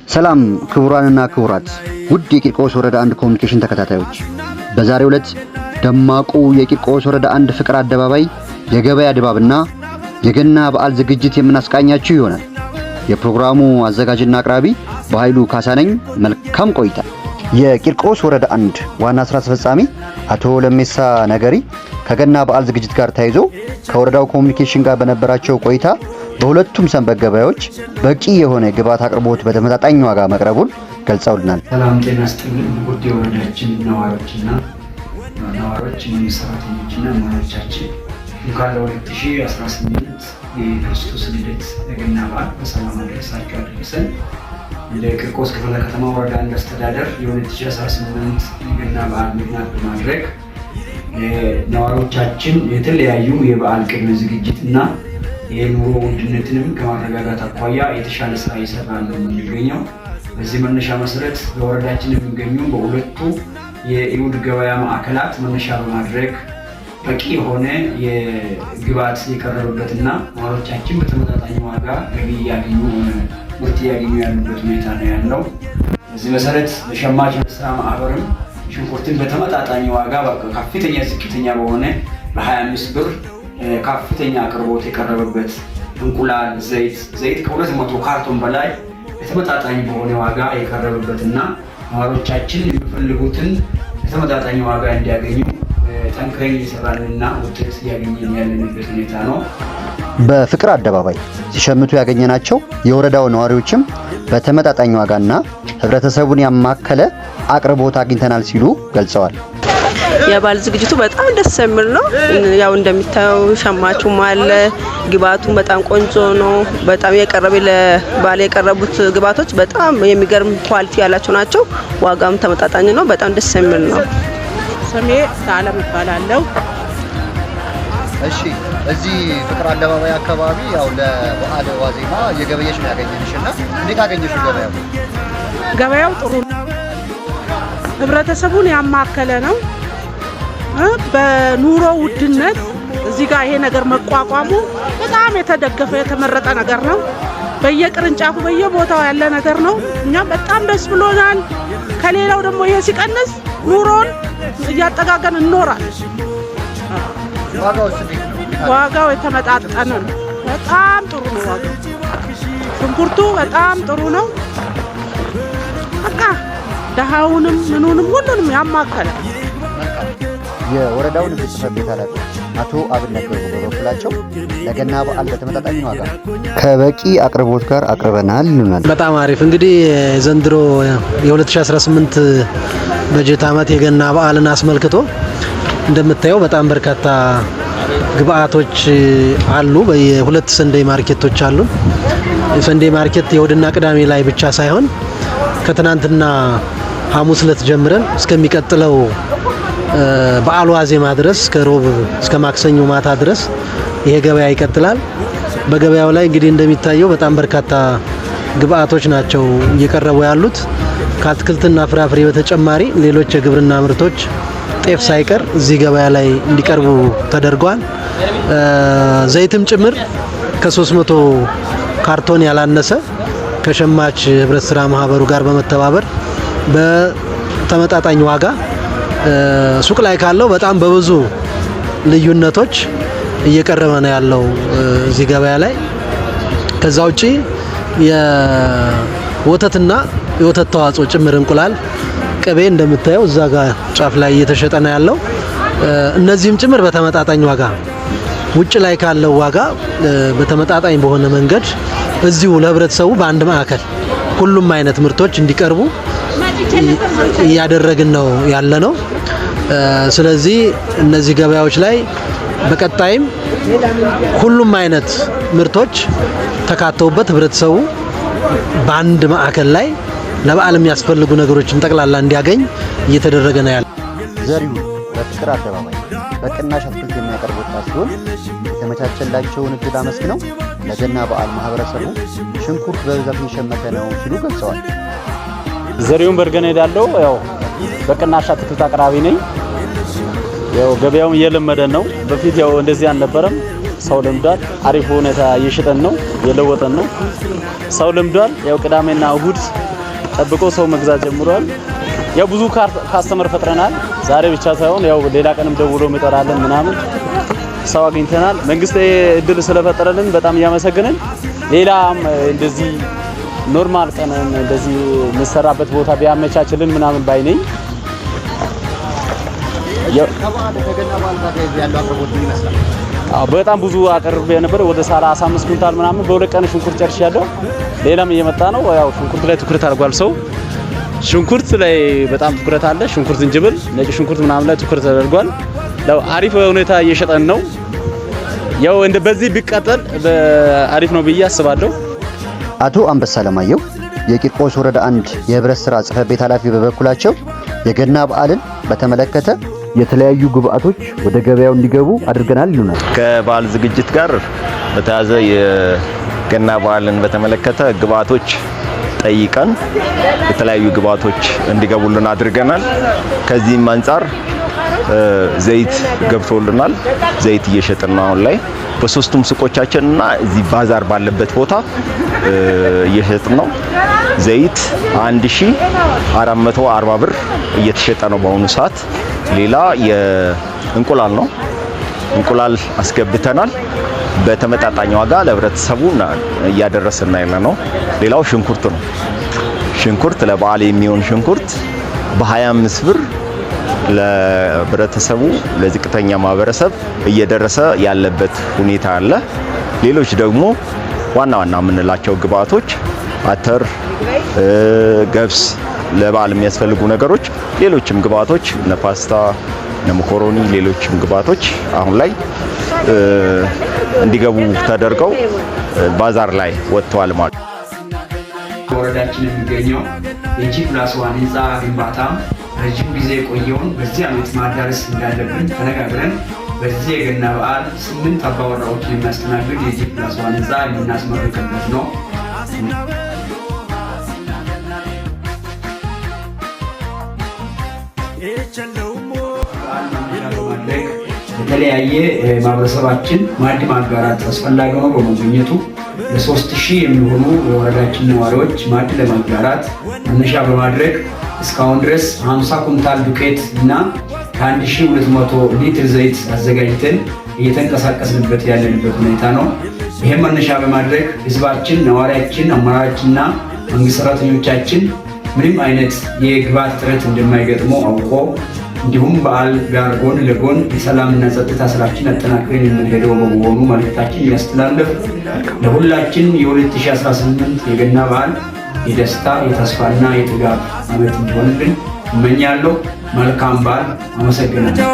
ሰላም ክቡራንና ክቡራት ውድ የቂርቆስ ወረዳ 1 ኮሙኒኬሽን ተከታታዮች በዛሬው ዕለት ደማቁ የቂርቆስ ወረዳ 1 ፍቅር አደባባይ የገበያ ድባብና የገና በዓል ዝግጅት የምናስቃኛችሁ ይሆናል። የፕሮግራሙ አዘጋጅና አቅራቢ በኃይሉ ካሳነኝ። መልካም ቆይታ። የቂርቆስ ወረዳ 1 ዋና ስራ አስፈጻሚ አቶ ለሜሳ ነገሪ ከገና በዓል ዝግጅት ጋር ተያይዞ ከወረዳው ኮሙኒኬሽን ጋር በነበራቸው ቆይታ በሁለቱም ሰንበት ገበያዎች በቂ የሆነ ግብዓት አቅርቦት በተመጣጣኝ ዋጋ መቅረቡን ገልጸውልናል። ሰላም ጤና ይስጥልኝ ውድ የወረዳችን ነዋሪዎችና ሰራተኞችና ማህበረሰባችን እንኳን ለ2018 የክርስቶስ ልደት የገና በዓል በሰላም አደረሳችሁ አደረሰን። ለቂርቆስ ክፍለ ከተማ ወረዳ አስተዳደር የ2018 የገና በዓል ምክንያት በማድረግ ነዋሪዎቻችን የተለያዩ የበዓል ቅድመ ዝግጅትና የኑሮ ውድነትንም ከማረጋጋት አኳያ የተሻለ ስራ እየሰራን ነው የሚገኘው። በዚህ መነሻ መሰረት በወረዳችን የሚገኙ በሁለቱ የኢውድ ገበያ ማዕከላት መነሻ በማድረግ በቂ የሆነ የግብዓት የቀረበበትና ነዋሪዎቻችን በተመጣጣኝ ዋጋ ገቢ እያገኙ ምርት እያገኙ ያሉበት ሁኔታ ነው ያለው። በዚህ መሰረት ለሸማች ስራ ማህበርም ሽንኩርትን በተመጣጣኝ ዋጋ ከፍተኛ ዝቅተኛ በሆነ በ25 ብር ከፍተኛ አቅርቦት የቀረበበት እንቁላል፣ ዘይት ከ200 ካርቶን በላይ በተመጣጣኝ በሆነ ዋጋ የቀረበበትና ነዋሪዎቻችን የሚፈልጉትን በተመጣጣኝ ዋጋ እንዲያገኙ ጠንክረን እየሰራንና ውጤት እያገኘን ያለንበት ሁኔታ ነው። በፍቅር አደባባይ ሲሸምቱ ያገኘናቸው የወረዳው ነዋሪዎችም በተመጣጣኝ ዋጋና ህብረተሰቡን ያማከለ አቅርቦት አግኝተናል ሲሉ ገልጸዋል። የበዓል ዝግጅቱ በጣም ደስ የሚል ነው። ያው እንደሚታየው ሸማቹም አለ፣ ግብዓቱ በጣም ቆንጆ ነው። በጣም ለበዓል የቀረቡት ግብዓቶች በጣም የሚገርም ኳሊቲ ያላቸው ናቸው። ዋጋም ተመጣጣኝ ነው። በጣም ደስ የሚል ነው። ስሜ ሰዓለም እባላለሁ። እሺ፣ እዚህ ፍቅር አደባባይ አካባቢ ያው ለበዓል ዋዜማ የገበያሽ ነው ያገኘንሽና እንዴት አገኘሽው? ገበያው ጥሩ ነው። ህብረተሰቡን ያማከለ ነው። በኑሮ ውድነት እዚህ ጋር ይሄ ነገር መቋቋሙ በጣም የተደገፈ የተመረጠ ነገር ነው። በየቅርንጫፉ በየቦታው ያለ ነገር ነው። እኛ በጣም ደስ ብሎናል። ከሌላው ደግሞ ይሄ ሲቀንስ ኑሮን እያጠጋገን እንኖራል። ዋጋው የተመጣጠነ ነው። በጣም ጥሩ ነው ዋጋው። ሽንኩርቱ በጣም ጥሩ ነው። በቃ ደሃውንም ምኑንም ሁሉንም ያማከለ። የወረዳውን ህዝብ ጽሕፈት ቤት ኃላፊ አቶ አብነት በበኩላቸው ለገና በዓል በተመጣጣኝ ዋጋ ከበቂ አቅርቦት ጋር አቅርበናል ይሉናል። በጣም አሪፍ። እንግዲህ ዘንድሮ የ2018 በጀት ዓመት የገና በዓልን አስመልክቶ እንደምታየው በጣም በርካታ ግብአቶች አሉ። በየሁለት ሰንደይ ማርኬቶች አሉ። ሰንደይ ማርኬት የእሁድና ቅዳሜ ላይ ብቻ ሳይሆን ከትናንትና ሐሙስ ዕለት ጀምረን እስከሚቀጥለው በዓል ዋዜማ ድረስ ከሮብ እስከ ማክሰኞ ማታ ድረስ ይሄ ገበያ ይቀጥላል። በገበያው ላይ እንግዲህ እንደሚታየው በጣም በርካታ ግብአቶች ናቸው እየቀረቡ ያሉት። ከአትክልትና ፍራፍሬ በተጨማሪ ሌሎች የግብርና ምርቶች ጤፍ ሳይቀር እዚህ ገበያ ላይ እንዲቀርቡ ተደርጓል። ዘይትም ጭምር ከ300 ካርቶን ያላነሰ ከሸማች ህብረት ስራ ማህበሩ ጋር በመተባበር በተመጣጣኝ ዋጋ ሱቅ ላይ ካለው በጣም በብዙ ልዩነቶች እየቀረበ ነው ያለው እዚህ ገበያ ላይ። ከዛ ውጪ የወተትና የወተት ተዋጽኦ ጭምር እንቁላል፣ ቅቤ እንደምታየው እዛ ጋር ጫፍ ላይ እየተሸጠ ነው ያለው። እነዚህም ጭምር በተመጣጣኝ ዋጋ ውጭ ላይ ካለው ዋጋ በተመጣጣኝ በሆነ መንገድ እዚሁ ለህብረተሰቡ በአንድ ማዕከል ሁሉም አይነት ምርቶች እንዲቀርቡ እያደረግን ነው ያለ ነው። ስለዚህ እነዚህ ገበያዎች ላይ በቀጣይም ሁሉም አይነት ምርቶች ተካተውበት ህብረተሰቡ በአንድ ማዕከል ላይ ለበዓል የሚያስፈልጉ ነገሮችን ጠቅላላ እንዲያገኝ እየተደረገ ነው ያለ። ዘሪው በፍቅር አደባባይ በቅናሽ አትክልት የሚያቀርብ ወጣት ሲሆን የተመቻቸላቸውን እድል አመስግነው ለገና በዓል ማህበረሰቡ ሽንኩርት በብዛት እየሸመተ ነው ሲሉ ገልጸዋል። ዘሪውን በርገና ሄዳለሁ። ያው በቅናሽ አትክልት አቅራቢ ነኝ። ያው ገበያው እየለመደ ነው። በፊት ያው እንደዚህ አልነበረም። ሰው ለምዷል። አሪፍ ሁኔታ እየሸጠን ነው፣ እየለወጠን ነው። ሰው ለምዷል። ያው ቅዳሜና እሁድ ጠብቆ ሰው መግዛት ጀምሯል። ያው ብዙ ካስተመር ፈጥረናል። ዛሬ ብቻ ሳይሆን ያው ሌላ ቀንም ደውሎ መጠራለን ምናምን ሰው አግኝተናል። መንግስት እድል ስለፈጠረልን በጣም እያመሰገንን ሌላም እንደዚህ ኖርማል ቀን እንደዚህ መሰራበት ቦታ ቢያመቻችልን ምናምን ባይነኝ። በጣም ብዙ አቀርቤ ነበር። ወደ 35 ኩንታል ምናምን በሁለት ቀን ሽንኩርት ጨርሻለሁ። ሌላም እየመጣ ነው። ያው ሽንኩርት ላይ ትኩረት አድርጓል ሰው። ሽንኩርት ላይ በጣም ትኩረት አለ። ሽንኩርት፣ ዝንጅብል፣ ነጭ ሽንኩርት ምናምን ላይ ትኩረት ተደርጓል። ያው አሪፍ ሁኔታ እየሸጠን ነው። ያው እንደ በዚህ ቢቀጥል አሪፍ ነው ብዬ አስባለሁ። አቶ አንበሳ ለማየሁ የቂርቆስ ወረዳ 1 የህብረት ስራ ጽሕፈት ቤት ኃላፊ በበኩላቸው የገና በዓልን በተመለከተ የተለያዩ ግብአቶች ወደ ገበያው እንዲገቡ አድርገናል ይሉናል። ከበዓል ዝግጅት ጋር በተያያዘ የገና በዓልን በተመለከተ ግብአቶች ጠይቀን የተለያዩ ግብአቶች እንዲገቡልን አድርገናል። ከዚህም አንፃር ዘይት ገብቶልናል። ዘይት እየሸጥን ነው አሁን ላይ በሶስቱም ሱቆቻችንና እዚህ ባዛር ባለበት ቦታ እየሸጥን ነው። ዘይት 1440 ብር እየተሸጠ ነው በአሁኑ ሰዓት። ሌላ የእንቁላል ነው። እንቁላል አስገብተናል በተመጣጣኝ ዋጋ ለህብረተሰቡ እያደረስን ያለ ነው። ሌላው ሽንኩርት ነው። ሽንኩርት ለበዓል የሚሆን ሽንኩርት በ25 ብር ለህብረተሰቡ ለዝቅተኛ ማህበረሰብ እየደረሰ ያለበት ሁኔታ አለ። ሌሎች ደግሞ ዋና ዋና የምንላቸው ግብአቶች አተር፣ ገብስ ለበዓል የሚያስፈልጉ ነገሮች፣ ሌሎችም ግብአቶች እነ ፓስታ፣ እነ መኮሮኒ፣ ሌሎችም ግብአቶች አሁን ላይ እንዲገቡ ተደርገው ባዛር ላይ ወጥተዋል ማለት ነው። ወረዳችን የሚገኘው የጂ+1 ህንፃ ግንባታ ረጅም ጊዜ የቆየውን በዚህ ዓመት ማዳረስ እንዳለብን ተነጋግረን በዚህ የገና በዓል 8 አባወራዎችን የሚያስተናግድ የጂ+1 ህንፃ የምናስመርቅበት ነው። የተለያየ ማህበረሰባችን ማዕድ ማጋራት አስፈላጊ ሆኖ በመገኘቱ ለ3000 የሚሆኑ የወረዳችን ነዋሪዎች ማዕድ ለማጋራት መነሻ በማድረግ እስካሁን ድረስ 50 ኩንታል ዱቄት እና ከ1200 ሊትር ዘይት አዘጋጅተን እየተንቀሳቀስንበት ያለንበት ሁኔታ ነው። ይህም መነሻ በማድረግ ህዝባችን፣ ነዋሪያችን፣ አመራራችንና መንግስት ሰራተኞቻችን ምንም አይነት የግብዓት እጥረት እንደማይገጥመው አውቆ እንዲሁም በዓል ጋር ጎን ለጎን የሰላምና ጸጥታ ስራችን አጠናክረን የምንሄደው በመሆኑ መልእክታችን እያስተላለፍ ለሁላችን የ2018 የገና በዓል የደስታ የተስፋና የጥጋብ ዓመት እንዲሆንልን እመኛለሁ። መልካም በዓል። አመሰግናለሁ።